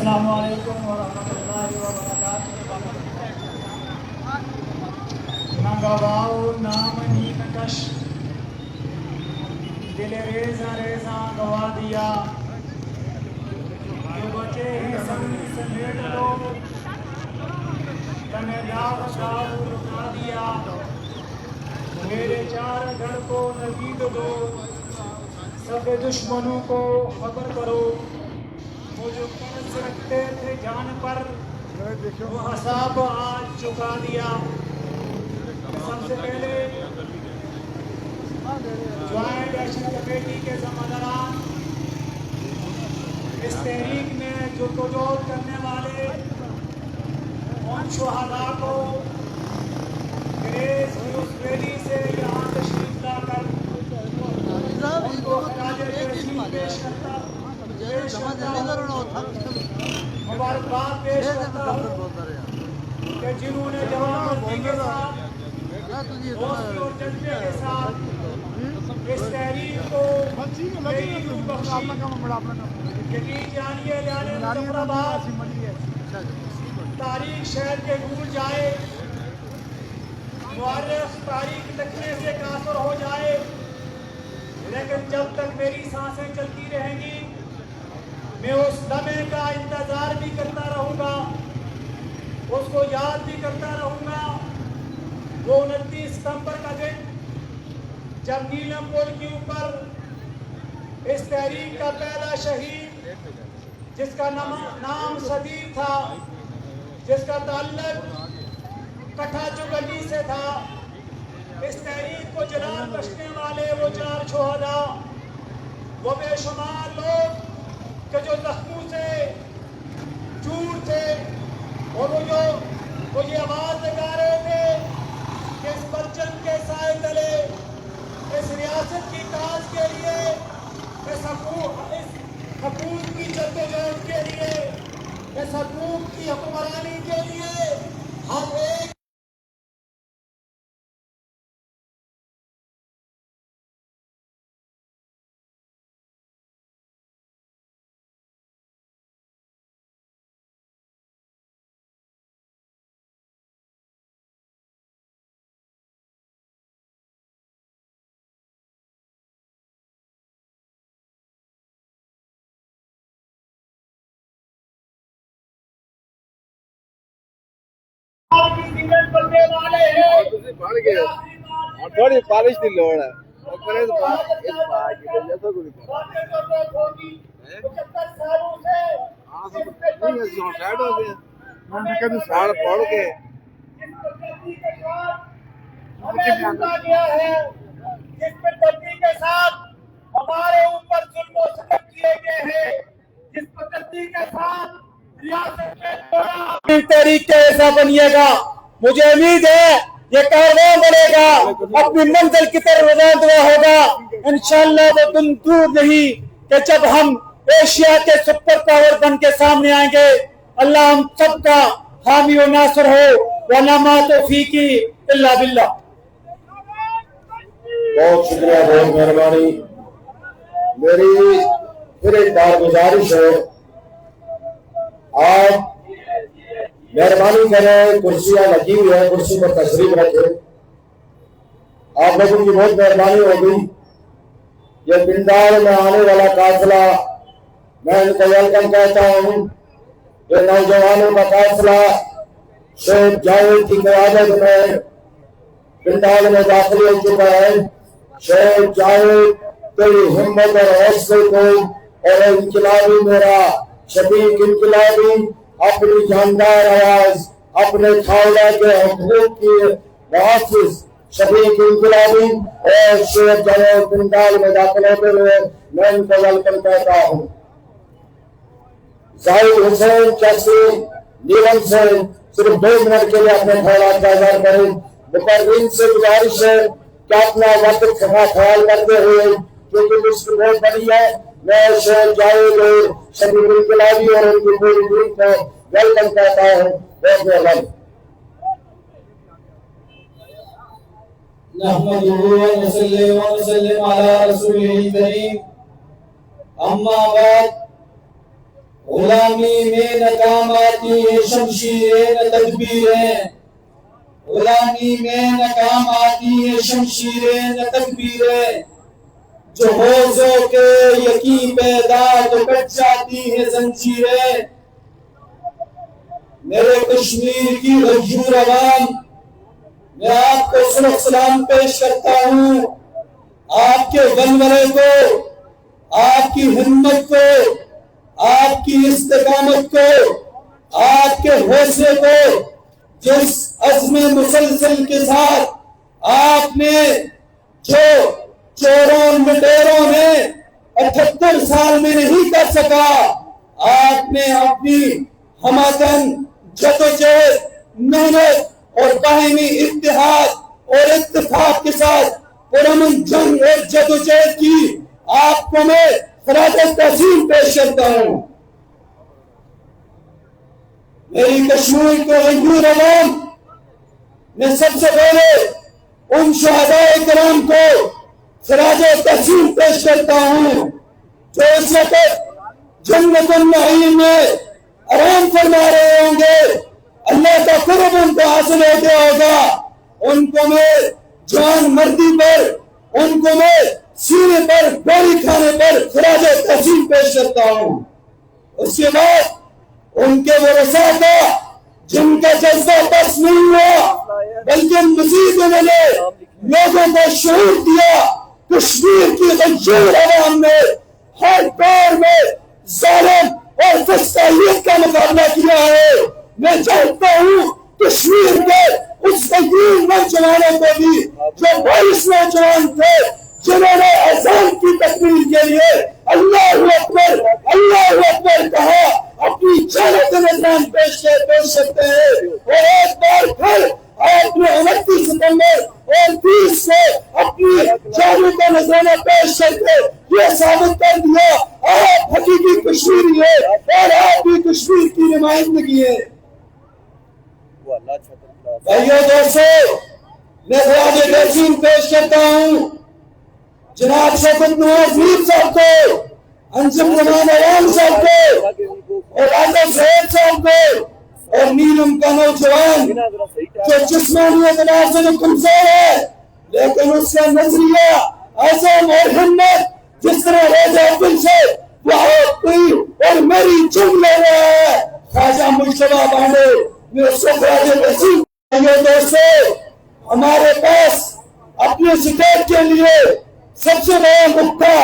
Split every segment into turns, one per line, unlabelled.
अस्सलामु अलैकुम वरहमतुल्लाहि वबरकातुहू। नंगवाओ नाम नीक कश, दिल रेजा रेजा गवा दिया। जो बचे हैं संग समेट लो, तने दाग दाग रुका दिया। मेरे चार धड़ को नवीद दो, सब दुश्मनों को खबर करो। वो जो कर्ज रखते थे जान पर, वो हिसाब आज चुका दिया। सबसे पहले ज्वाइंट एक्शन कमेटी के ज़िम्मेदारान, इस तहरीक में जुल्म करने वाले उन शुहदा को ग्रेस न्यूज़ वैली से यहाँ तशरीफ लाकर उनको खराज तहसीन पेश करता मुबारकबाद पेश करता हूँ कि जिन्होंने जवाबदेही के साथ दोस्ती और जज्बे के साथ इस तहरीक को तारीख शहर के भूल जाए, मुआर्रिख तारीख लिखने से कासर हो जाए, लेकिन जब तक मेरी सांसें चलती रहेंगी मैं उस लम्हे का इंतजार भी करता रहूँगा, उसको याद भी करता रहूँगा। वो 29 सितंबर का दिन जब नीलम पुल के ऊपर इस तहरीक का पहला शहीद, जिसका नाम सदीर था, जिसका ताल्लुक कठा चुगली से था, इस तहरीक को जलाल बख्शने वाले वो 4 शुहदा, वो बेशुमार लोग कि जो जख्मों से चूर थे, और वो ये आवाज लगा रहे थे कि इस परचम के साए तले, इस रियासत की ताज के लिए, इस हकूक की जद्दोजहद के लिए, इस हकूक की हुक्मरानी के लिए हम एक करने वाले हैं।
और थोड़ी बारिश की लोड़ है और करे तो इस बात की वजह से कोई
75 सालों से
हां सब नहीं है जो साइड हो गए मैं कभी साल पढ़ के
गया है, जिस पद्धति के साथ हमारे ऊपर जुल्म और सितम किए गए हैं, जिस पद्धति के साथ रियासत तरीके ऐसा बनिएगा। मुझे उम्मीद है ये कारवां बढ़ेगा, अपनी मंजिल की तरफ रवाना होगा। इंशाअल्लाह वो दिन दूर नहीं कि जब हम एशिया के सुपर पावर बन के सामने आएंगे। अल्लाह हम सबका हामी और नासर हो, वला मा तौफीकी इल्ला बिल्लाह।
बहुत शुक्रिया, बहुत मेहरबानी। मेरी फिर एक बार गुजारिश है, आप मेहरबानी करें, कुर्सियां लगी हुई है, कुर्सी पर तशरीफ रखें। आप लोगों की बहुत मेहरबानी होगी। ये पिंडाल में आने वाला काफिला, मैं इनको वेलकम कहता हूँ। ये नौजवानों का काफिला शेख जावेद की क़यादत में पिंडाल में दाखिल हो चुका है। शेख जावेद तेरी हिम्मत और हौसले को और इनकलाबी मेरा शफीक इनकलाबी अपनी जानदार आवाज, अपने खालदा के हुकूक की मुहाफिज शफीक इनकलाबी और शेख जावेद पिंडाल में दाखिल होते हुए मैं इनको वेलकम कहता हूँ। जाहिद हुसैन चस्सी नीलम से सिर्फ 2 मिनट के लिए अपने ख्याल का इज़हार करें। मुकर्रीन से गुजारिश है कि अपना वक्त का ख्याल करते हुए, क्योंकि मुश्किल बहुत बड़ी है, मैं शेख जावेद और शफीक इनकलाबी और उनकी पूरी टीम को वेलकम कहता हूँ। बहुत मेहरबानी।
नहमदुहु व नसल्लिमु अला रसूलिल करीम। अम्मा बाद
गुलामी में नाकाम आती है शमशीरें न तदबीरें, गुलामी में नाकाम आती है शमशीरें न तदबीरें, जो होज़ों के यकीन पैदा तो कट जाती है जंजीरें। मेरे कश्मीर की गज्जूर अवाम, मैं आपको सलाम सलाम पेश करता हूँ। आपके वलवले को, आपकी हिम्मत को, आपकी इस्तिकामत को, आपके हौसले को, जिस अज़्म मुसलसल के साथ आपने जो चोरों लुटेरों ने 78 साल में नहीं कर सका, आपने अपनी हमतन जदोजहद, मेहनत और बाहिमी इत्तेहाद और इत्तेफाक के साथ पुरअमन जंग और जदोजहद की आपको मैं खराज तहसीन पेश करता हूँ। मेरी कश्मीर के गज्जूर अवाम, मैं सबसे पहले उन शहदाए किराम को खराज तहसीन पेश करता हूँ जो इस वक्त जन्नतुन नईम में आराम फरमा रहे होंगे। अल्लाह का कुर्ब उनको हासिल हो गया होगा। उनको मैं जान मर्दी पर, उनको मैं सीने पर गोली खाने पर खराज तहसीन पेश करता हूँ। उसके बाद उनके वरसा का जिनका जज्बा बस नहीं हुआ, बल्कि मजीद उन्होंने लोगों को शऊर दिया। कश्मीर की गज्जूर अवाम ने हर दौर में जालिम और फसादियत का मुकाबला किया है। मैं जानता हूँ कश्मीर के उस गज्जूर नौजवानों को भी जो 22 नौजवान थे जिन्होंने अज़ान की तकमील के लिए अल्लाहु अकबर कहा, अपनी जानत नजरान पेश करते हैं। और एक बार फिर आपने 29 सितंबर और 30 से अपनी जानों का नजराना पेश करके ये साबित कर दिया आप हकीकी कश्मीरी है और आप भी कश्मीर की नुमाइंदगी है। भाइयों दोस्तों, मैं खराज तहसीन पेश करता हूँ जनाब शौकत नवाज मीर साहब को, अंजुम जमान अवाम साहब को और आजम सैयद साहब को और नीलम का नौजवान जो जिस्मानी एतबार से कमजोर है लेकिन उसका नजरिया, आज़म और हिम्मत जिस तरह रोजा अब्दुल से बहुत कोई और मेरी चुन ले रहा है ख्वाजा मुश्तबा बांडे, मैं उसको खराज तहसीन। दोस्तों, हमारे पास अपने स्टेट के लिए सबसे बड़ा मुद्दा,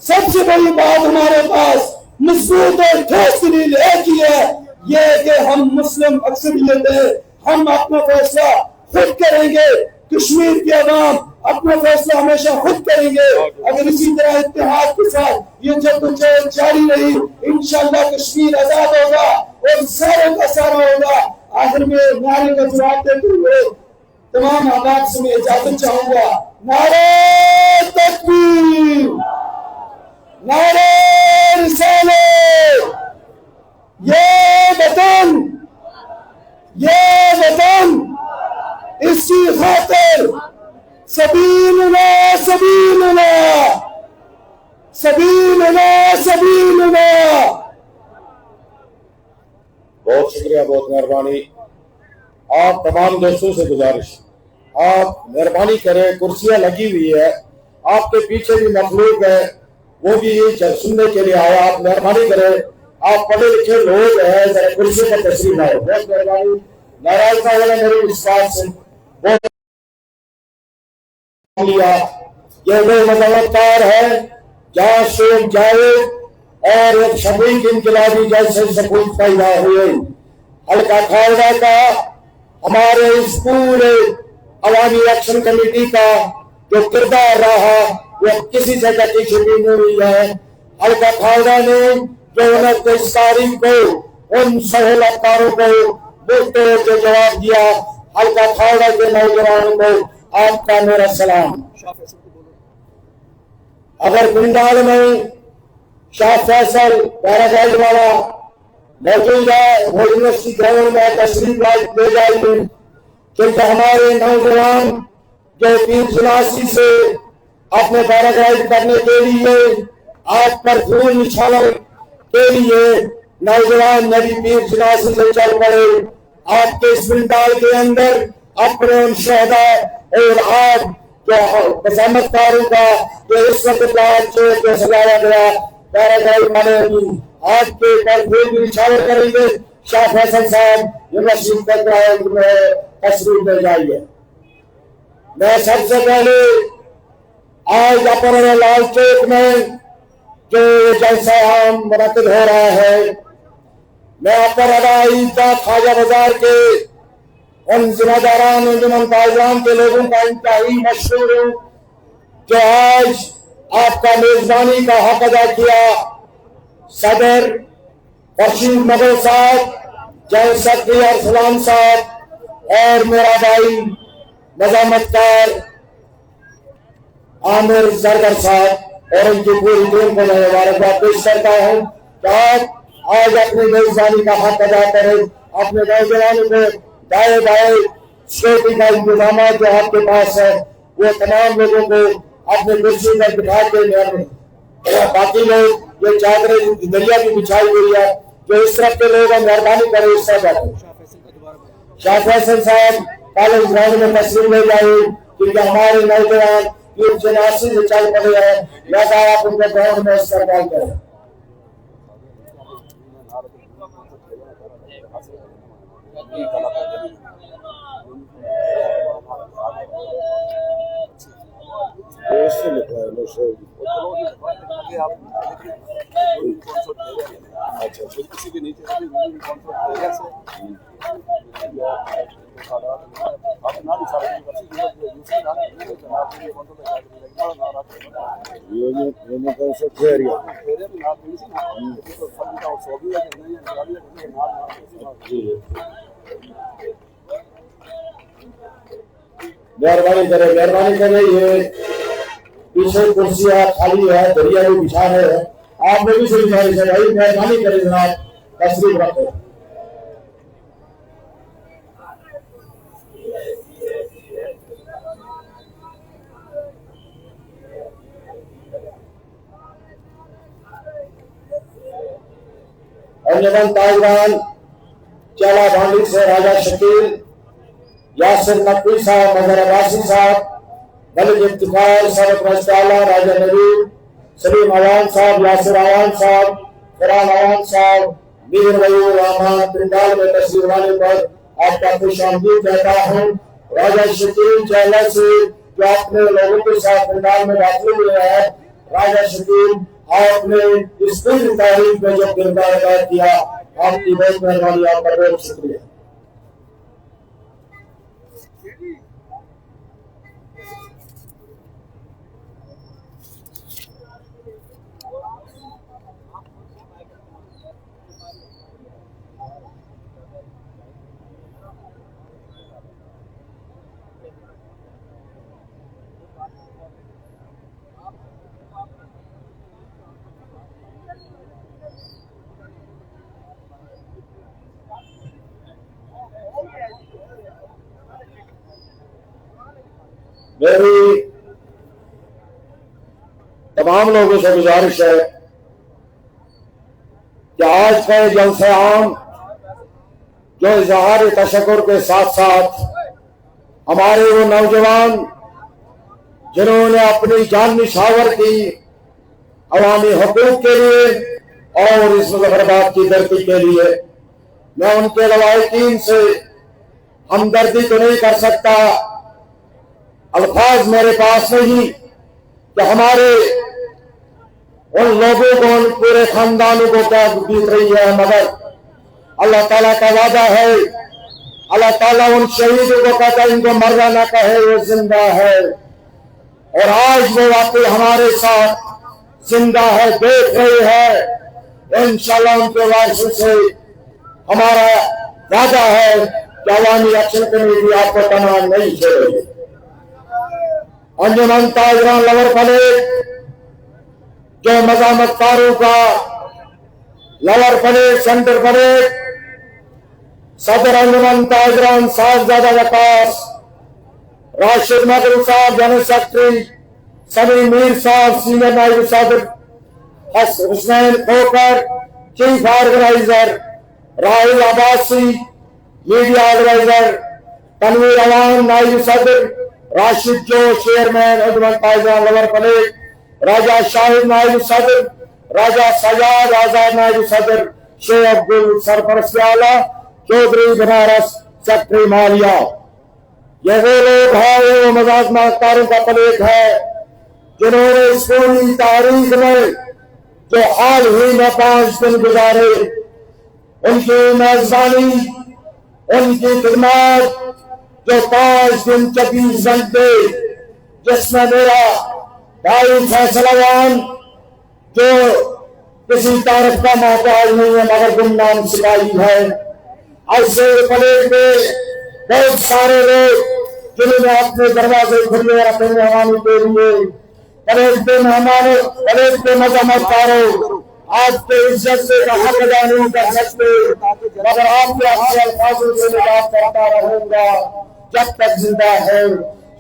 सबसे बड़ी बात हमारे पास मजबूत और ठोस दलील एक ही है, ये कि हम मुस्लिम अक्सरियत है, हम अपना फैसला खुद करेंगे। कश्मीर के अवाम अपना फैसला हमेशा खुद करेंगे। अगर इसी तरह इत्तेहाद के साथ ये जद्दोजहद जारी रही, इंशाअल्लाह कश्मीर आजाद होगा और सारों का सारा होगा। आखिर में नारे का जवाब देते हुए तमाम आबाद से मैं इजाजत चाहूंगा। नारे तकबीर, नारे रिसालत, ये वतन इसकी खातिर सबीलुना सबीलुना सबीलुना सबीलुना।
बहुत शुक्रिया, बहुत मेहरबानी। आप तमाम दोस्तों से गुजारिश, आप मेहरबानी करें, कुर्सियां लगी हुई है, आपके पीछे भी मखलूक है, वो भी सुनने के लिए आया। आप मेहरबानी करें, आप पढ़े लिखे लोग हैं, जरा कुर्सी पर तशरीफ लाए। बहुत मेहरबानी। नाराज ना होना मेरी इस बात से। बहुत ये वो मजहबदार है जहाँ शेख जावेद और एक शबीक इनकलाबी जैसे सपूत पैदा हुए। हल्का खालदा का, हमारे इस पूरे अवामी एक्शन कमेटी का जो किरदार रहा वो किसी से कटी छुपी नहीं हुई है। हल्का खालदा ने जो 29 तारीख को उन सहूलतकारों को बोलते हुए जवाब दिया, हल्का खालदा के नौजवानों को आपका मेरा सलाम। अगर पिंडाल में शाह फैसल पैराग्लाइड वाला मौजूद है, वो यूनिवर्सिटी ग्राउंड में तशरीफ ले जाएंगे, क्योंकि हमारे नौजवान जो 3 जुलाई से अपने पैराग्लाइड करने के लिए आप पर खून निछावर के लिए नौजवान नबी पीर जनासी से चल पड़े। आपके इस पिंडाल के अंदर अपने उन शहदा और आप जो बसामतकारों का जो इस वक्त जो सजाया गया पैराग्राफ माने आपके पर खून निछावर करेंगे। शाह फैसल साहब यूनिवर्सिटी में तशरीफ ले जाइए। मैं सबसे पहले आज अपर लाल चौक में जो जलसा आम मुनक्किद हो रहा है, मैं अपर अदा ईदगाह ख्वाजा बाजार के उन जिम्मेदारान अंजुमन ताइबान के लोगों का इंतहाई मशहूर हूँ जो आज आपका मेजबानी का हक अदा किया। सदर बशीर मगल साहब, जय सेक्रेटरी अरसलान साहब और मेरा भाई नजामतकार आमिर जरगर साहब और उनकी पूरी टीम को मैं मुबारकबाद पेश करता हूँ कि आप आज अपनी मेजबानी का हक अदा करें। अपने नौजवानों को दाएं बाएं सिक्योरिटी का इंतजाम जो आपके पास है वो तमाम लोगों को अपनी कुर्सी पर बिठा के बाकी लोग ये चादरें दरिया भी बिछाई हुई है जो इस तरफ के लोग मेहरबानी करें इस तरफ शाह फैसल साहब कॉलेज ग्राउंड में तस्वीर ले जाए क्योंकि हमारे नौजवान ये जनासी से चल पड़े हैं। लिहाजा आप उनके ग्राउंड में इस्तेमाल करें।
किसी के नीचे
मेहरबानी करें ये पीछे कुर्सियां खाली है, दरिया भी बिछा है, आप लोग भी से गुजारिश है भाई मेहरबानी करें जनाब तशरीफ रखें। अंजुमन ताइबान चाला भांडी से राजा शकील, यासिर नकवी साहब, मजहर अब्बासी साहब, मलिक इफ्तिखार साहब, राजा नबी, सलीम अवान साहब, यासिर अवान साहब, फरहान अवान साहब, मीर मयूर रहमान पिंडाल में तशरीफ लाने पर आपका खुशामदीद कहता हूँ। राजा शकील चाला से जो अपने लोगों के साथ पिंडाल में दाखिल हुए हैं, राजा शकील आपने इस पूरी तारीख में जो किरदार अदा किया, आपकी बहुत मेहरबानी, आपका बहुत शुक्रिया। मेरी तमाम लोगों से गुजारिश है कि आज का जलसे आम जो इजहार तशक्कुर के साथ साथ हमारे वो नौजवान जिन्होंने अपनी जान निछावर की अवामी हकूक के लिए और इस मुजफ्फराबाद की धरती के लिए, मैं उनके लवाहिकीन से हमदर्दी तो नहीं कर सकता, अल्फाज मेरे पास नहीं कि हमारे उन लोगों को, उन पूरे खानदानों को क्या बीत रही है, मगर अल्लाह ताला का वादा है, अल्लाह ताला उन शहीदों को कहता है इनको मरना ना कहे, वो जिंदा है। और आज वो वाकई हमारे साथ जिंदा है, देख रहे हैं। इंशाल्लाह उनके वारिसों से हमारा वादा है कि अवामी एक्शन कमेटी आपको तमाम नहीं छोड़ेगी। अंजुमन ताइबान लवर पलेट जो मजामतकारों का लवर पलेट, सेंटर पलेट, सदर अंजुमन ताइबान साहबजादा वकास, राशिद मकरू साहब जनरल सेक्रेटरी, सलीम मीर साहब सीनियर नायब सदर, Hussain Khokhar, chief organiser Rahul Abbasi, media adviser Tanveer Awan, नायब सदर राशिद जो, चेयरमैन उद्मन पायजान लवर पलेट, राजा शाहिद नायब सदर, राजा सजाद आजाद नायब सदर, शेख अब्दुल सरफरस्त आला, चौधरी बनारस सेक्रेटरी मालिया। ये वो लोग हैं, वो मजाक मास्तारों का पलेट है जिन्होंने इस पूरी तारीख में जो हाल ही में 5 दिन गुजारे, उनकी मेजबानी, उनकी खिदमत, जो 5 दिन 24 घंटे, जिसमें मेरा भाई फैसलावान जो किसी तारीफ का मोहताज नहीं है मगर गुमनाम सिपाही है, ऐसे पलेट में बहुत सारे लोग जिन्होंने अपने दरवाजे खुले रखे मेहमानी के लिए, पलेट पे मेहमानों, पलेट पे मजहमतकारों, आपके इज्जत से हक अदा नहीं कर सकते मगर आपके अपने अल्फाजों से बात करता रहूंगा जब तक जिंदा है।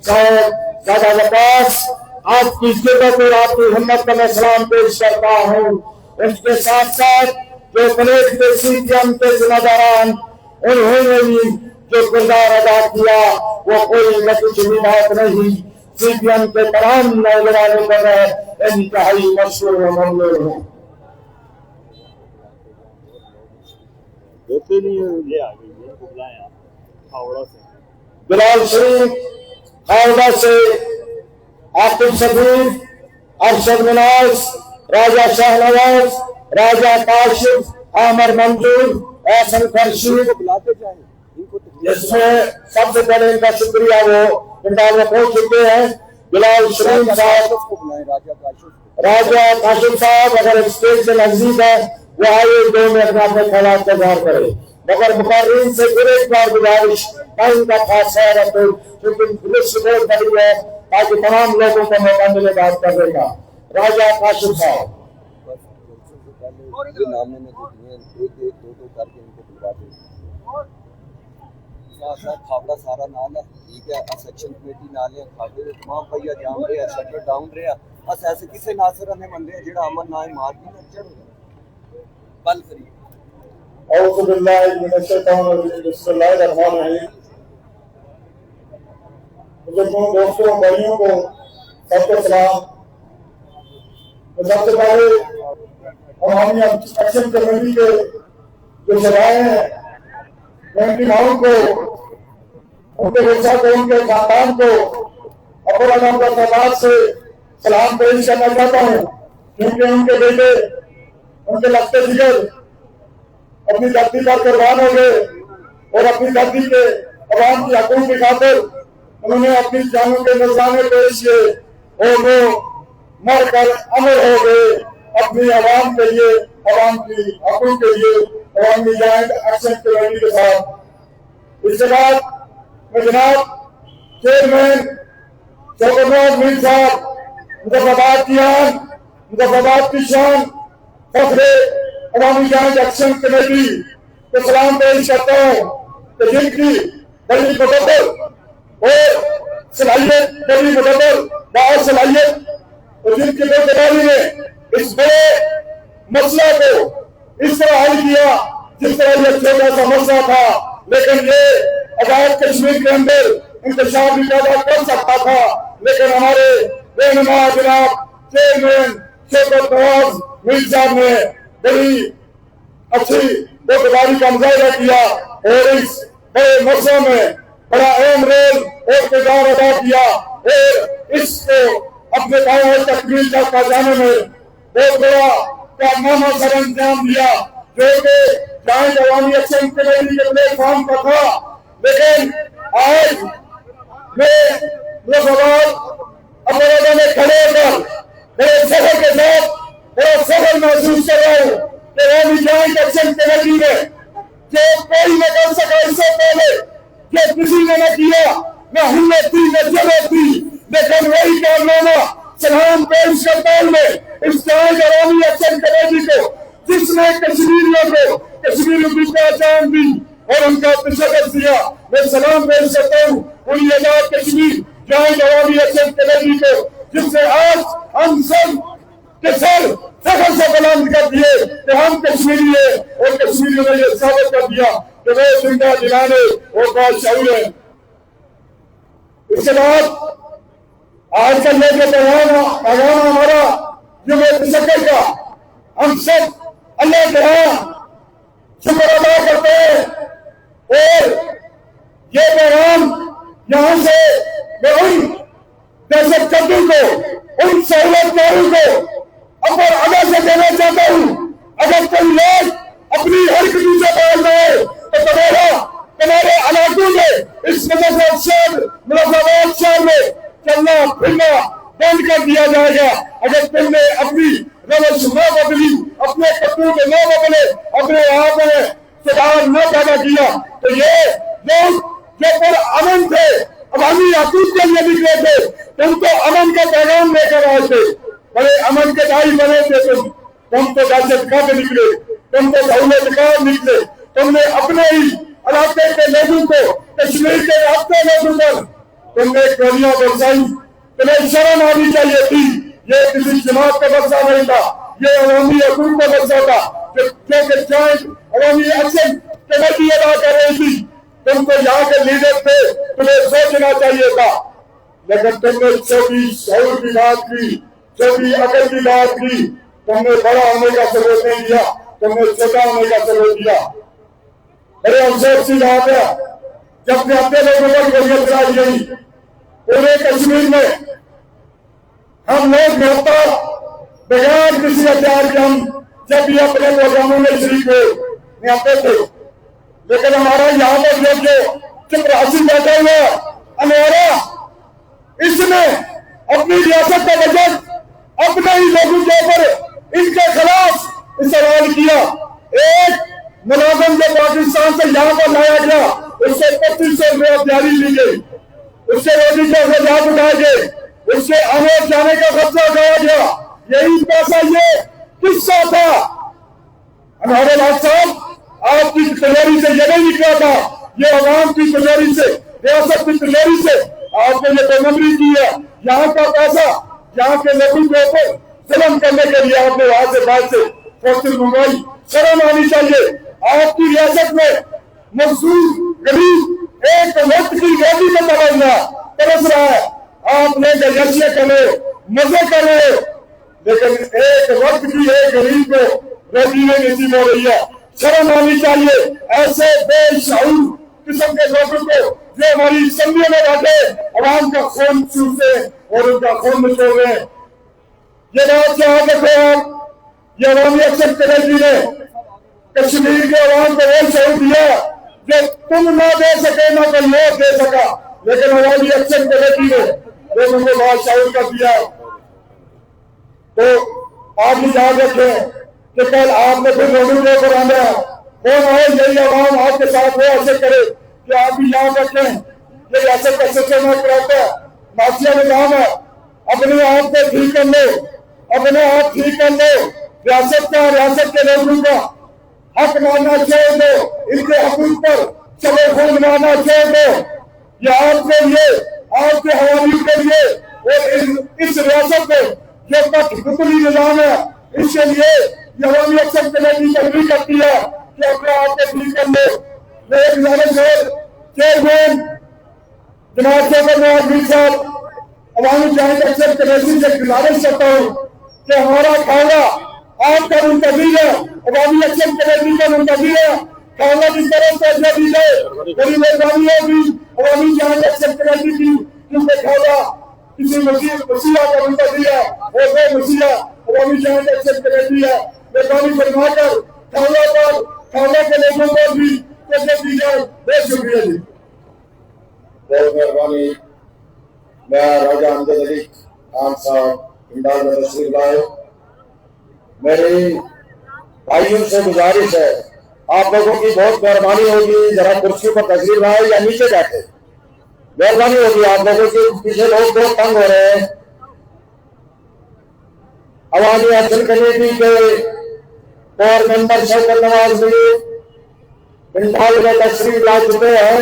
दादा वकास, आपकी इज्जत और आपकी हिम्मत का मैं सलाम पेश करता हूँ। उसके साथ साथ जो पलेट के सीपीएम के जिम्मेदारान, उन्होंने भी जो किरदार अदा किया वो कोई नतीजी बात नहीं। सीपीएम के तमाम नौजवानों का मैं इंतहाई मशहूर व ममनून हूँ। बिलाल शरीफ हावड़ा से, आकिब सफीर, अरशद मिनाज, राजा शाहनवाज, राजा काशिफ, आमर मंजूर, एहसन खर्शीद, जिसमें सबसे पहले इनका शुक्रिया वो पिंडाल में पहुंच चुके हैं। बिलाल शरीफ साहब, राजा काशिफ साहब अगर स्टेज से नजदीक है वो आए 2 मिनट में अपने ख्याल का इजहार करें, मगर मुकर्रीन से फिर एक बार गुजारिश टाइम का खास है रखो क्योंकि पुलिस बहुत बड़ी है ताकि तमाम लोगों को मौका मिले बात करने का। राजा काशिफ साहब
नामने में जो दिए एक दो करके इनको बुलवाते खाबड़ा सारा नाल है, ठीक है, सेक्शन कमेटी नाल है, खाबड़े तमाम भैया जाम रहे शटर डाउन रहे अस ऐसे किसे नासर ने बंदे जेड़ा अमन ना मार दी चढ़ बल करी।
औज़ु बिल्लाहि मिनश शैतानिर रजीम, बिस्मिल्लाहिर रहमानिर रहीम। बुजुर्गों, दोस्तों, भाइयों को सबको सलाम। सबसे पहले हमारी एक्शन कमेटी के जो सभाएं हैं उनकी मांग को, उनके विषय को, उनके खानदान को अपना नंबर से सलाम पेश करना चाहता हूँ क्योंकि उनके बेटे, उनके लगते जिगर अपनी धरती पर कुर्बान हो गए और अपनी धरती के अवाम की हकूक़ की खातिर उन्होंने अपनी जानों के नजराने पेश किए और वो मर कर अमर हो गए अपनी अवाम के लिए, अवाम की हकूक़ के लिए, अवामी जॉइंट एक्शन कमेटी के साथ। इसके बाद मैं जनाब चेयरमैन शौकत मीर साहब, मुजफ्फराबाद की आन, मुजफ्फराबाद की शान, फखरे अवामी जॉइंट एक्शन कमेटी को सलाम पेश करता हूँ कि जिनकी बड़ी मुकद्दर और सलाहियत, बड़ी मुकद्दर बाहर सलाहियत और जिनकी बेदखली ने इस बड़े मसला को इस तरह हल किया जिस तरह ये छोटा सा मसला था, लेकिन ये आजाद कश्मीर के अंदर इंतशार भी पैदा कर सकता था, लेकिन हमारे रहनुमा जनाब चेयरमैन शौकत नवाज मीर साहब ने बड़ी अच्छी बेगुजारी का मुजाहिरा किया और इस बड़े मसले में बड़ा अहम रोल और किरदार अदा किया और इसको अपने पाँव तकमील तक पहुंचाने में बहुत बड़ा कारनामा सर अंजाम दिया जो कि जॉइंट अवामी एक्शन कमेटी के प्लेटफॉर्म पर था। लेकिन आज मैं मुजफ्फराबाद में खड़े होकर बड़े सफर के साथ बड़ा सफल महसूस कर रहा हूँ कि अवामी जॉइंट एक्शन कमेटी में जो कोई न कर सका इससे पहले, जो किसी ने न किया, न हिम्मत थी न जरूरत थी, लेकिन वही कारनामा सलाम पेश करता हूं मैं इस जॉइंट अवामी एक्शन कमेटी को जिसने कश्मीरियों को कश्मीर की पहचान दी और उनका तशद्दुद दिया। मैं सलाम पेश करता हूँ उन आजाद कश्मीर जॉइंट अवामी एक्शन कमेटी को जिससे आज हम सब के सर फख्र से तकरीर ने यह साबित कर दिया कि वो जिंदा दिलाने वो बादशाही है। इसके बाद आज का ये जो पैगाम हमारा जो शक्कर का, हम सब अल्लाह के यहाँ शुक्र अदा करते हैं और ये पैगाम यहाँ से मैं उन दहशतगर्दों को, उन सहूलतकारों को अपर अदा से देना चाहता हूँ। अगर कोई लोग अपनी हरकतों से बोल रहे तो तुम्हारे इलाकों में इस मुजफ्फराबाद शहर में चलना फिरना बंद कर दिया जाएगा। अगर तुमने अपनी रवश न बदली, अपने करतूत न बदले, अपने आप में सुधार न पैदा किया तो ये लोग जो पर अमन थे, अवामी हकूक के लिए निकले थे, तुमको अमन का पैगाम लेकर आए थे, बड़े अमन के दाई बने थे तुम तो दहशतगर्द निकले, तुम तो दौलतकार निकले। तुमने अपने ही इलाके के लोगों को, कश्मीर के आपके लोगों पर तुमने गोलियां बरसाई। तुम्हें शर्म आनी चाहिए थी। ये किसी जमात का मसला नहीं था, ये अवामी हकूक का मसला था जो कि जॉइंट अवामी एक्शन कमेटी अदा कर रही थी। तुम तो यहाँ के लीडर थे, तुम्हें सोचना चाहिए था, लेकिन तुमने छोटी शऊर की बात की, छोटी अकल की बात की। तुमने बड़ा होने का सबूत नहीं दिया, तुमने छोटा होने का सबूत दिया। बड़े अफसोस की बात है, जब अपने लोगों पर गोलियां चलाई गई पूरे कश्मीर में, हम लोग गिरफ्तार बगैर किसी हथियार के हम जब भी अपने प्रोग्रामों में शरीक हुए आते थे, लेकिन हमारा यहाँ पर लोग जो चपरासी बैठा हुआ अनोरा, इसने अपनी रियासत का बजट अपने ही लोगों के ऊपर इनके खिलाफ इस्तेमाल किया। एक मुलाजिम जो पाकिस्तान से यहाँ पर लाया गया, उससे 2500 रुपया दिहाड़ी ली गई, उससे रोटी का खर्चा उठाए गए, उससे आने जाने का खर्चा उठाया गया। यही पैसा ये किस्सा था। हमारे लाल साहब, आपकी तिजोरी से ये नहीं निकला था, ये आवाम की तिजोरी से, रियासत की तिजोरी से आपने ये पेमेंट्री की है। यहाँ का पैसा यहाँ के लोगों के ऊपर जुल्म करने के लिए आपने वहां से बाहर से फोर्सेस मंगवाई। शर्म आनी चाहिए। आपकी रियासत में मजदूर गरीब एक वक्त की रोटी में तरस रहा है, आपने गलियासियां कर रहे, मजे कर रहे, लेकिन एक वक्त की एक गरीब को रोटी में नसीब हो रही है। शर्म आनी चाहिए ऐसे बेशऊर किस्म के लोगों को जो हमारी असम्बली में बैठे आवाम का खून चूसते और उनका खून निचोड़ रहे हैं। ये बात याद रखो आप, ये अवामी एक्शन कमेटी ने कश्मीर के अवाम को वो शऊर दिया जो तुम ना दे सके ना कोई लोग दे सका, लेकिन अवामी एक्शन कमेटी ने लोगों को बहुत शऊर कर दिया। तो आप भी याद रखें कि कल आपने फिर लोगों के ऊपर आना कौन है, यही अवाम आपके साथ वो ऐसे करे कि आप भी याद रखें ये रियासत का सिस्टम है, कराता है, माफिया निजाम है। अपने आप को ठीक कर लो, अपने आप ठीक कर लो। रियासत का, रियासत के लोगों का हक मानना छोड़ दो, इनके हकूक पर चले खून मारना छोड़ दो। ये आपके लिए, आपके हवालियों के लिए और इस रियासत में जो कठपुतली निजाम है, इसके लिए ये अवामी एक्शन कमेटी तकरीर करती है कि अपने आप को ठीक कर लो। चेयरमैन जनाब शौकत नवाज मीर साहब, अवामी जॉइंट एक्शन कमेटी से गुजारिश करता हूँ कि हमारा खाना आपका मुंतजिर है, अवामी एक्शन कमेटी का मुंतजिर है, खाना की तरफ से दी जाए। बड़ी मेहरबानी होगी अवामी जॉइंट एक्शन कमेटी की, क्योंकि खाना किसी मसीहा का मुंतजिर है और वो मसीहा अवामी जॉइंट एक्शन कमेटी है। मेहरबानी फरमाकर खाना के लोगों को भी दी जाए। बहुत शुक्रिया जी,
बहुत मेहरबानी। मैं राजा अमजद अली खान साहब पिंडाल में तशरीफ लाए। मेरी भाइयों से गुजारिश है, आप लोगों की बहुत मेहरबानी होगी, जरा कुर्सी पर तशरीफ लाए या नीचे बैठे, मेहरबानी होगी आप लोगों की। पीछे लोग बहुत तंग हो रहे हैं। अवामी एक्शन कमेटी के कोर मेंबर शौकत नवाज मीर पिंडाल में तशरीफ ला चुके हैं।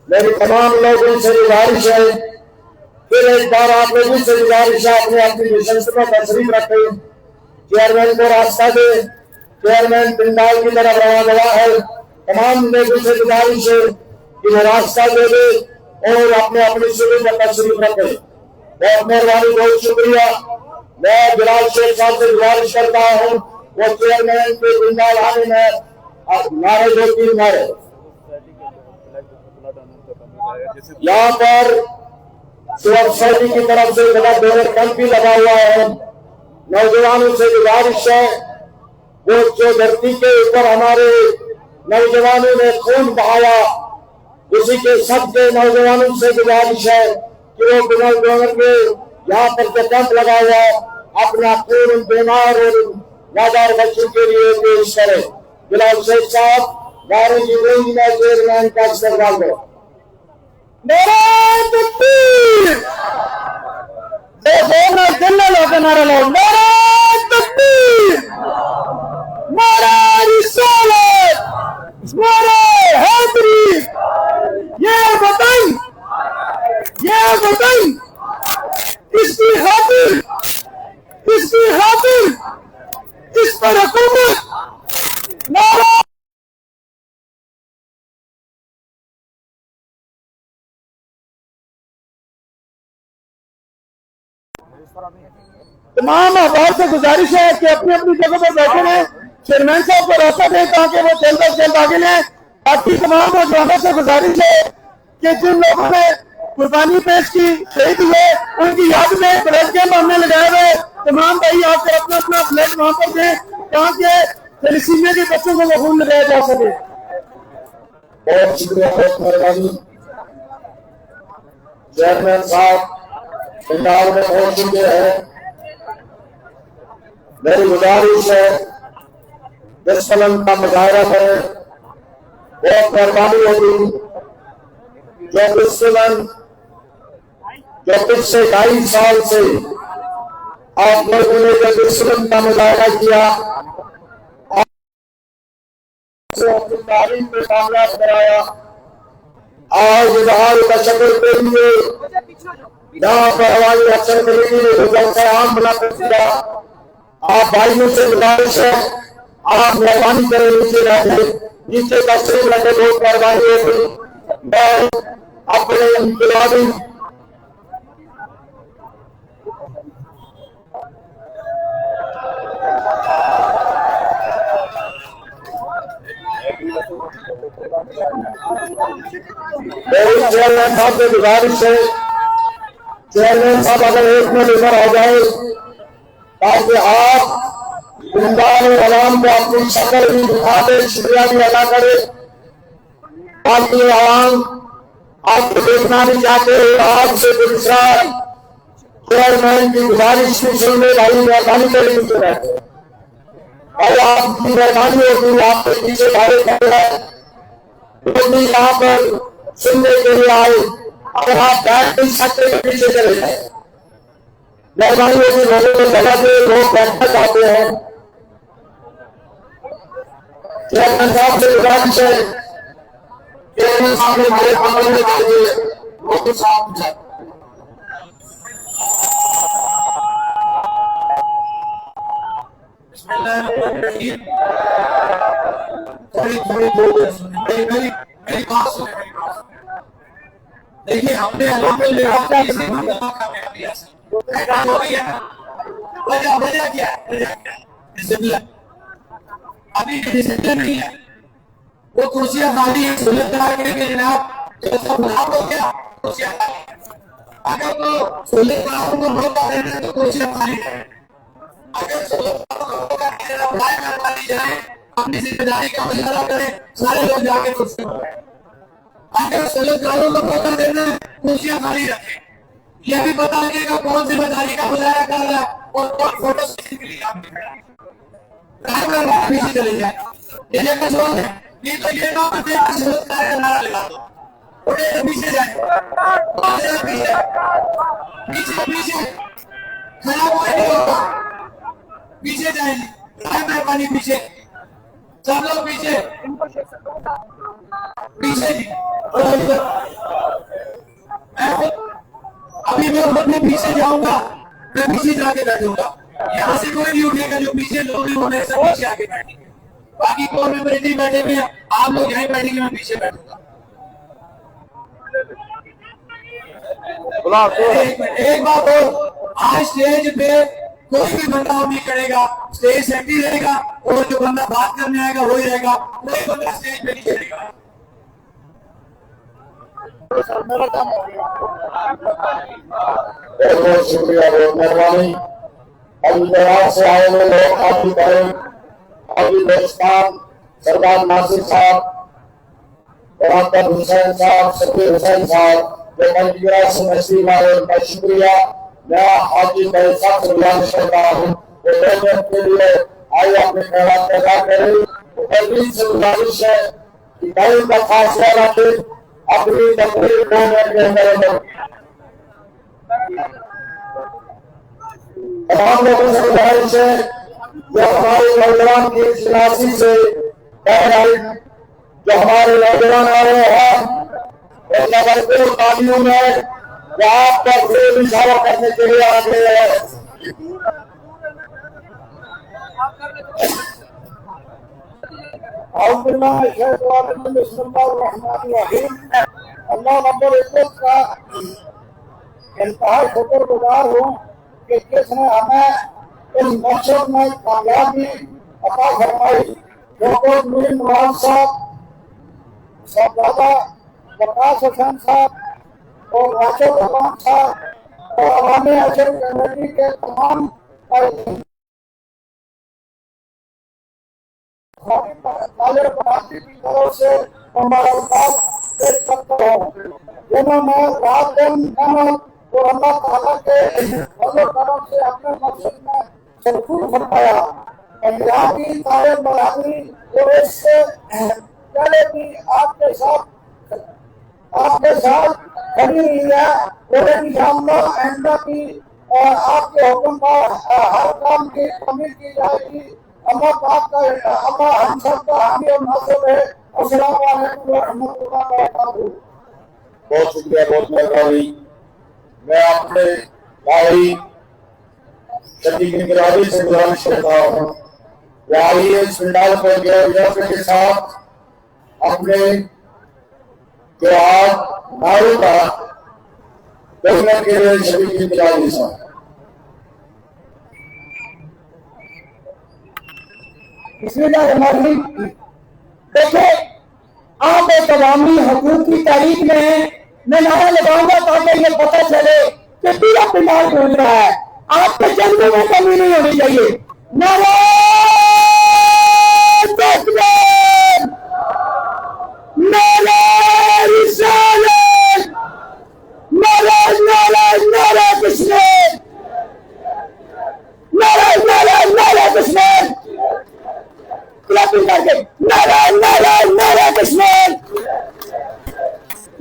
मेरी तमाम लोगों से गुजारिश है, फिर एक बार आप लोगों से गुजारिश है, अपने अपनी मिशन पर तशरीफ रखें, चेयरमैन को रास्ता दे,
चेयरमैन पिंडाल की तरफ रवा गया है। तमाम लोगों से गुजारिश है कि वो रास्ता दे दे और अपने अपनी शिविर में तशरीफ रखे। बहुत मेहरबानी, बहुत शुक्रिया। मैं बिलाल शेख साहब से गुजारिश करता हूँ वो चेयरमैन के पिंडाल आने में नारे दो तीन नारे। यहाँ पर सुरक्षा सोसाइटी की तरफ से बड़ा डोनर कैंप भी लगा हुआ है। नौजवानों से गुजारिश है वो जो धरती के ऊपर हमारे नौजवानों ने खून बहाया, उसी के सबके नौजवानों से गुजारिश है कि वो बिना डोनर के यहाँ पर जो कैंप लगा हुआ है अपना खून बीमार और नादार बच्चों के लिए पेश करें। बिलाल शेख साहब नारे की रेंज में चेयरमैन का इस्तेमाल करें। नारे तकबीर, नारा लो, नारे तकबीर, नारे रिसालत, नारे हैदरी। ये बताई इसकी खातिर इस पर हुकूमत नारा। तमाम आवाज से गुजारिश है कि अपनी अपनी जगह पर बैठे हैं। चेयरमैन साहब को रास्ता दें ताकि वो जल्द अज जल्द आगे लें। बाकी तमाम नौजवानों से गुजारिश है कि जिन लोगों ने कुर्बानी पेश की, शहीद हुए, उनकी याद में ब्लड कैंप हमने लगाए हुए। तमाम भाई आकर अपना अपना ब्लड वहां पर दें ताकि थैलेसीमिया के बच्चों को खून लगाया जा सके। बहुत शुक्रिया, बहुत मेहरबानी। चेयरमैन साहब पंजाब में पहुंच चुके हैं। मेरी गुजारिश है 10 कलम का मुजाहरा करें, बहुत मेहरबानी होगी। जो पिछले 2.5 साल से आप लोगों ने जब इस्लाम का मुजाहरा किया, अपनी तारीफ में कामयाब कराया, आज इजहार तशक्कुर के लिए यहाँ पर हमारी अक्सर कमेटी ने आम मुलाकात किया। आप भाइयों से गुजारिश है आप मेहरबानी करें नीचे बैठे, नीचे तशरीफ रखे, बहुत मेहरबानी होगी। मैं अपने इनकलाबी मेरी चेयरमैन साहब से गुजारिश है, चेयरमैन साहब अगर 1 मिनट इधर आ जाए ताकि आप आवाम को अपनी शक्ल भी दिखा दे, शुक्रिया भी अदा करे। ताकि आवाम आपको देखना भी चाहते हैं। आपसे दूसरा चेयरमैन की गुजारिश भी सुनने भाई मेहरबानी करें नीचे बैठे और आपकी मेहरबानी होगी। आपके पीछे खड़े खड़े भी यहाँ पर सुनने के लिए आए, अगर आप बैठ नहीं सकते तो पीछे चले जाए। मेहरबानी होगी, लोगों को जगह दे, लोग बैठना चाहते हैं। चेयरमैन साहब से गुजारिश है, चेयरमैन साहब ने हमारे कमरे में जाइए, वो साहब जाए।
देखिए हमने अभी डिसिप्लिन नहीं है, वो कुर्सियां खाली है। जनाब हो गया कुर्सियां अगर तो सुल्तान को मौका देने तो कुर्सियां खाली है। अगर अपनी जिम्मेदारी का मुजाहरा करें, सारे लोग जाके कुर्सी पर बैठे। अगर सुल्तानों को मौका देना कुर्सियां खाली रखें, यह भी बता देगा कौन जिम्मेदारी का मुजाहरा कर रहा है और कौन फोटो सेशन के लिए आप पीछे चले जाए। ये जगह जो है ये तो ये ना नारा लगा दो, पीछे जाए, पीछे पीछे खड़ा हुआ नहीं होगा, पीछे जाएंगे। मेहरबानी पीछे, सब लोग पीछे पीछे जी। अभी मैं अपने पीछे जाऊंगा, मैं पीछे जाके बैठूंगा। यहाँ से कोई नहीं उठेगा, जो पीछे लोग होने से पीछे आके बैठेंगे। बाकी कोर मेंबर इतनी बैठे हुए हैं, आप लोग यहीं बैठेंगे, मैं पीछे बैठूंगा। एक बात और, आज स्टेज पे कोई भी बंदा नहीं करेगा, स्टेज सेक्रेटरी रहेगा और जो बंदा बात करने आएगा वही रहेगा, कोई बंदा स्टेज पे नहीं चलेगा।
बहुत शुक्रिया, बहुत मेहरबानी। अभी बिहार से आए हुए लोग काफी बड़े, अभी दोस्तान सरदार नासिर साहब और अकबर हुसैन साहब, शकीर हुसैन साहब जो मंदिरा से तशरीफ आए, उनका शुक्रिया। मैं हाजी बड़े साहब से गुजारिश करता हूँ वो 2 मिनट के लिए आइए अपने ख्याल पैदा करें। तकलीफ से गुजारिश है कि टाइम का फासला रखें, अपनी तकलीफ 2 मिनट के अंदर तमाम लोगों से गुजारिश है जो हमारे नौजवान की सियासी से जो हमारे नौजवान आ रहे हैं और तालियों में आप पर फिर इशारा करने के लिए आ गए हैं। अल्लाह नंबर 21 का इंतहा शुक्रगुजार हूँ कि किसने हमें इस मकसद में कामयाबी अता फरमाई। डॉक्टर मीर नवाज साहब, साहबजादा प्रकाश हुसैन साहब और राशिद रहमान साहब और अवामी अशर कमेटी के तमाम की तरफ से मुबारकबाद पेश करता हूँ, जिन्होंने रात दिन मेहनत और अल्लाह ताला के फजल करम से अपने मकसद में सरफूर फरमाया। पंजाबी तारीख बराबरी और इससे पहले भी आपके साथ खड़ी हुई है और इंशाअल्लाह आइंदा भी आपके हुक्म पर हर काम की कमी की जाएगी। अल्लाह पाक का अल्लाह हम सब का हामी और नासिर है। अस्सलाम वालेकुम व रहमतुल्लाहि व बरकातहू।
बहुत शुक्रिया, बहुत मेहरबानी। मैं अपने भाई शकील निगरानी से गुजारिश करता हूँ वो आइए इस पंडाल पर के साथ अपने जो आप नारों का देखने के लिए शकील निगरानी साहब।
देखिए, आप एक अवामी हकूक की तारीख में है, मैं नारा लगाऊंगा ताकि ये पता चले कि पूरा पंडाल घूम रहा है। आपके जज्बे में कमी नहीं होनी चाहिए। नारा तकबीर, नारा रिसालत, नारा नारा नारा तस्लीम, नारा नारा नारा तस्लीम, क्लैपिंग करके नारा नारा नारा तस्लीम,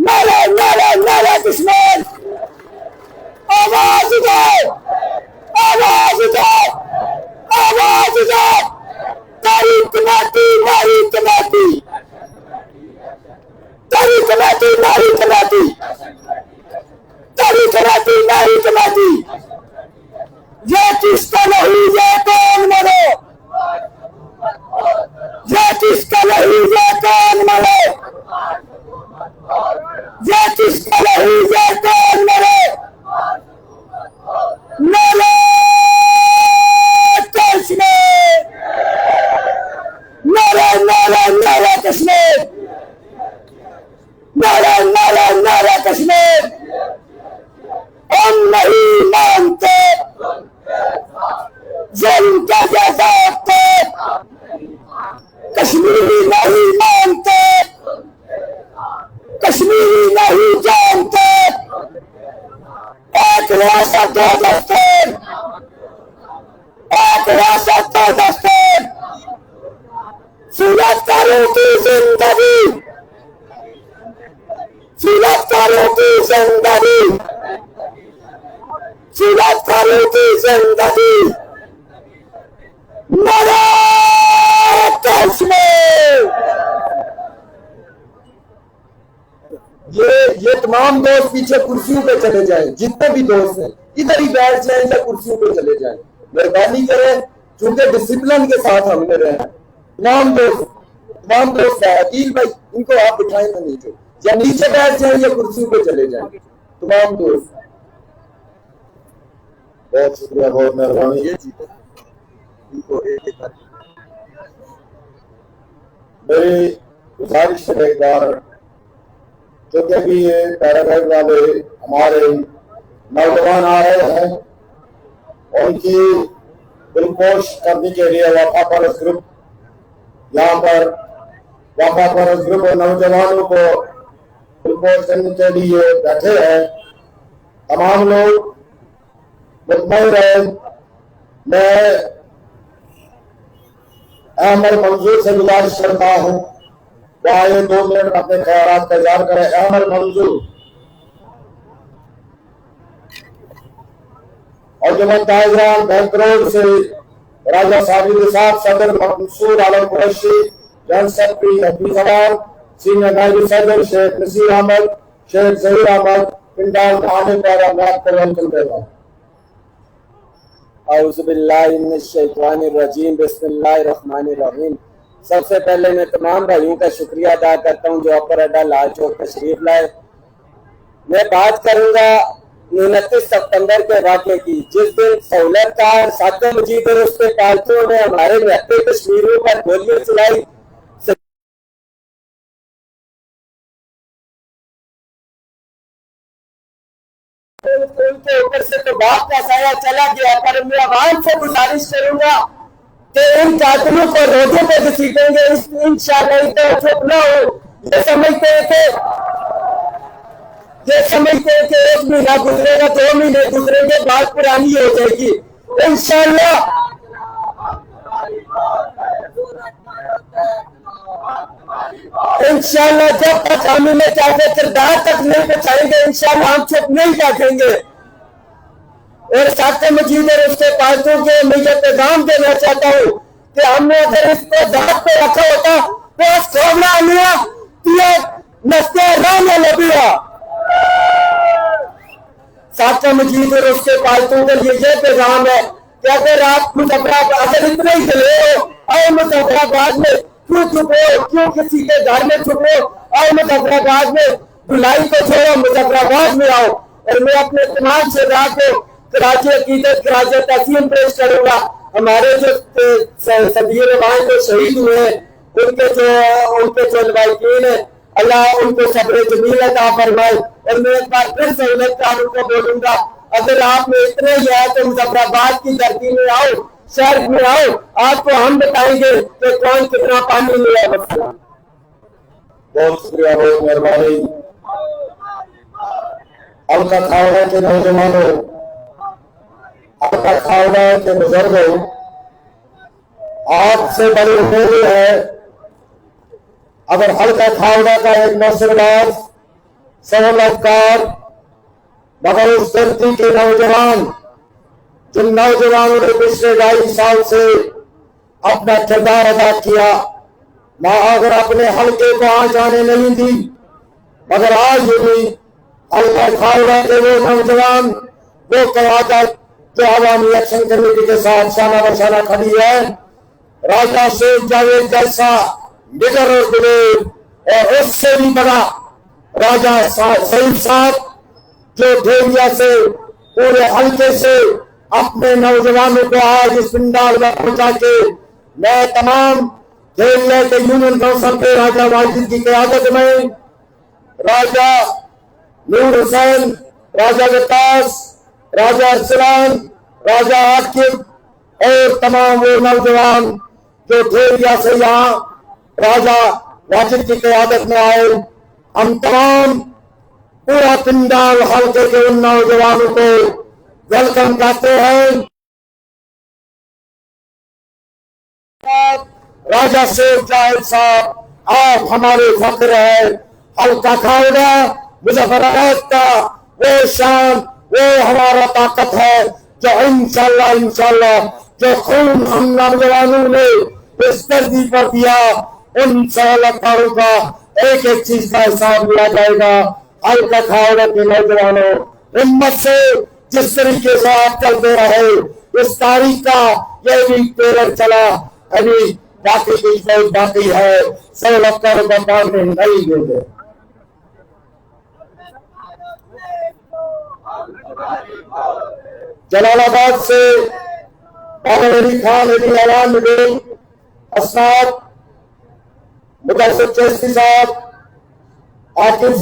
नारा नारा नारा तस्लीम। आवाज उठाओ, आवाज उठाओ, आवाज उठाओ। तारीख कमेटी, नारी कमेटी, तारीख कमेटी, नारी कमेटी, तारीख कमेटी, नारी कमेटी। ये किसका नहीं, ये कौन मरो, ये किसका नहीं, ये कौन मरो, ये किसका नहीं, ये कौन मरो। नारा कश्मीर, नारा नारा नारा कश्मीर, नारा नारा नारा कश्मीर। हम नहीं मानते जुल्म का जवाब को, कश्मीरी नहीं मानते, कश्मीरी नहीं जानते। एक रियासत दो दस्तूर, एक रियासत दो दस्तूर। सूरतकारों की जिंदगी, सूरतकारों की जिंदगी, सूरतकारों की जिंदगी। नारा कश्मीर। ये तमाम दोस्त पीछे कुर्सियों पे चले जाएं, जितने भी दोस्त हैं इधर ही बैठ जाएं या कुर्सियों पे चले जाएं। मेहरबानी करें, चूंकि डिसिप्लिन के साथ हमने रहना।
तमाम दोस्त है। अकील भाई इनको आप बिठाएं ना नीचे, या नीचे बैठ जाए या कुर्सी पे चले जाए। तमाम दोस्त बहुत शुक्रिया, बहुत मेहरबानी।
ये जीते इनको एक एक
मेरी गुजारिश है एक बार, क्योंकि अभी ये पैराग्राफ वाले हमारे नौजवान आ रहे हैं, उनकी दिलपोश करने के लिए वफा परस्त ग्रुप यहाँ पर वफा परस्त ग्रुप और नौजवानों को दिलपोश करने के लिए बैठे हैं। तमाम लोग मुतमईन रहे। मैं अहमद मंजूर से गुजारिश करता हूँ वो आए 2 मिनट अपने ख्याल का इजहार करें। अहमद मंजूर और जमन ताइजरान बैंक रोड से राजा साबिर साहब, सदर Mansoor Alam Qureshi, general secretary Hafizabad, senior नायब सदर शेख नसीर अहमद, शेख जहीर अहमद पिंडाल आने पर अमरात पर वेलकम करेगा।
औज़ुबिल्लाहिमिनश्शैतानिर्रजीम, बिस्मिल्लाहिर्रहमानिर्रहीम। सबसे पहले मैं तमाम भाइयों का शुक्रिया अदा करता हूँ जो अपर अड्डा लाल चौक तशरीफ लाए। मैं बात करूंगा 29 सितंबर के वाक़े की, जिस दिन सहूलत कार सादे मजीद और उसके पालतुओं ने हमारे महते कश्मीरियों पर गोलियां चलाई। उनके ऊपर से तो बात का साया चला गया, पर मैं आवाम से गुजारिश करूंगा कि इन कातिलों को रोडों पे घसीटेंगे इंशाअल्लाह। तो चुप न हो। ये समझते हैं कि 1 महीना गुजरेगा, 2 महीने गुजरेंगे, बात पुरानी हो जाएगी इंशाअल्लाह। इंशाअल्लाह जब तक हम इन्हें चाहते किरदार तक नहीं बचाएंगे, इंशाअल्लाह हम चुप नहीं बैठेंगे। और साथ मजीद और उसके पालतू के मैं ये पैगाम देना चाहता हूँ कि हमने अगर इसको दांत पे रखा होता तो सोना लिया नस्ते राम लबिया। साथ मजीद और उसके पालतू के लिए ये पैगाम है कि अगर आप मुजफ्फराबाद अगर इतने ही चले हो और मुजफ्फराबाद में क्यों छुपे हो, क्यों किसी के घर में छुपे हो, और मुजफ्फराबाद में बुलाई को छोड़ो, मुजफ्फराबाद में आओ। और मैं अपने तमाम शहरा को कराची अकीदत कराची तहसीन पेश करूंगा। हमारे जो सदियों रवान जो शहीद हुए हैं उनके जो लवाकिन है, अल्लाह उनको सब्र जमील अता फरमाए। और मैं एक बार फिर सहूलत कारों को बोलूंगा, अगर आप में इतने ही है तो मुजफ्फराबाद की धरती में आओ, शहर में आओ, आपको हम बताएंगे कि कौन कितना पानी मिला है।
बहुत शुक्रिया, बहुत मेहरबानी। आपका खावड़ा के नौजवानों, आपका खावड़ा के बुजुर्गों, आपसे बड़ी उम्मीद है अगर हल्का खावड़ा का एक नौसरबाज सहूलतकार, मगर उस धरती के नौजवान जिन नौजवानों ने पिछले 2.5 साल से अपना किरदार अदा किया, माँ अगर अपने हल्के को आ जाने नहीं दी, मगर आज भी हल्का खावड़ा के वो नौजवान, वो क़यादत जो अवामी एक्शन कमेटी के साथ शाना बशाना खड़ी है, राजा शेख जावेद जैसा निडर और दिलेर, और उससे भी बड़ा राजा सईद साहब जो ढेरिया से पूरे हल्के से अपने नौजवानों को आज इस पिंडाल में पहुंचा के मैं तमाम ढेरिया के यूनियन काउंसिल के राजा वाजिद की क़यादत में राजा नूर हुसैन, राजा विकास, राजा अरसलान, राजा आकिब और तमाम वो नौजवान जो ढेरिया से यहाँ राजा वाजिद की क़यादत में आए, हम तमाम पूरा पिंडाल हल्के के उन नौजवानों को वेलकम करते हैं। राजा शेख जावेद साहब, आप हमारे फख्र है। हल्का खावड़ा मुजफ्फराबाद का वो शान, वो हमारा ताकत है जो इंशाल्लाह जो खून हम नौजवानों ने इस धरती पर दिया, उन सहूलतकारों का एक एक चीज का हिसाब लिया जाएगा। हल्का खावड़ा के नौजवानों, हिम्मत से जिस तरीके से आप चलते रहे, इस तारीख का यह भी पेरर चला। अभी
बाकी की फौज बाकी है, सब लश्कर बता में नहीं देंगे। जलालाबाद से बाबर अली खान अली ऐलान मिले अस्ताद मुदस्सिर चौधरी साहब, आकिब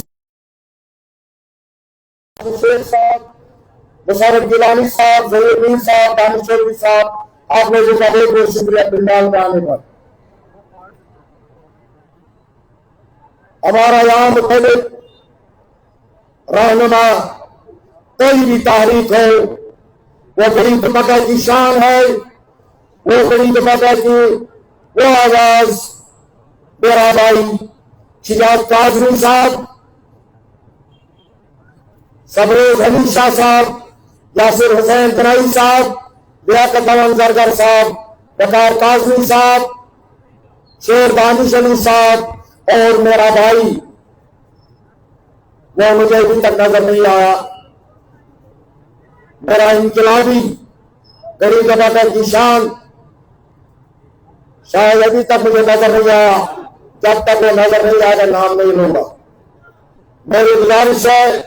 साहब, मुशर्रफ गिलानी साहब, जहीर मीर साहब, दानिश चौधरी साहब, आप लोगों का बहुत बहुत शुक्रिया पिंडाल में आने पर। हमारा यहाँ मुख्तलिफ रहनुमा कोई भी तारीख है, वो गरीब तबका की शान है, वो गरीब तबका की वो आवाज मेरा भाई शिजात काजमी साहब, सबरोज हमीद शाह साहब, यासिर हुसैन तनाई साहब, लियाकत अमन जरगर साहब, वकार काजमी साहब, शेर दानिश अली साहब और मेरा भाई वो मुझे अभी तक नजर नहीं आया, मेरा इनकलाबी गरीब तबका की शान शायद अभी तक मुझे नजर नहीं आया, जब तक वो नजर नहीं आएगा नाम नहीं लूंगा। मेरी गुजारिश है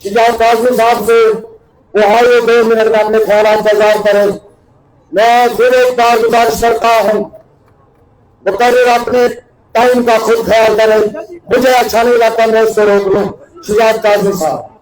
शिजात काजमी साहब से वो आए 2 मिनट में अपने ख्याल इंतजार करें। मैं फिर एक बार गुजारिश करता हूँ मुकर्रर अपने टाइम का खुद ख्याल करें, मुझे अच्छा नहीं लगता मैं उसको रोक लूं। शिजात काजमी साहब।